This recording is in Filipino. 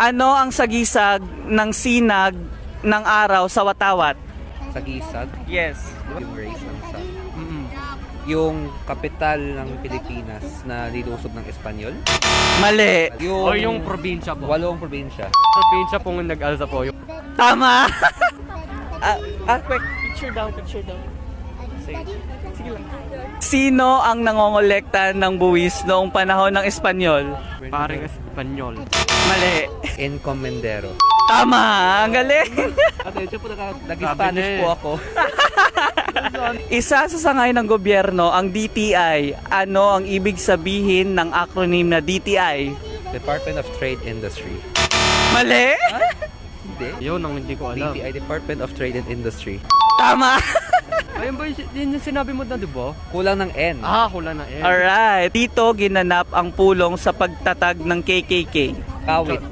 Ano ang sagisag ng sinag ng araw sa watawat? Sagisag, Yes. yung race ng sun. Mm-mm. Yung kapital ng Pilipinas na nilusob ng Espanyol. Mali. O yung probinsya po. Walong probinsya. Probinsya pong nag-alsa po. Tama. Quick, picture down. Sige lang. Sino ang nangongolekta ng buwis noong panahon ng Espanyol? Paring Espanyol. Mali. Encomendero. Tama. Ang galing. At ito po nag-Spanish po ako. Isa sa sangay ng gobyerno ang DTI. Ano ang ibig sabihin ng acronym na DTI? Department of Trade Industry. Mali. Hindi. Yun ang hindi ko alam. DTI, Department of Trade and Industry. Tama. Ayun ba yun yung sinabi mo na, di ba? Kulang ng N. Kulang na eh. Alright. Dito ginanap ang pulong sa pagtatag ng KKK. Kawit.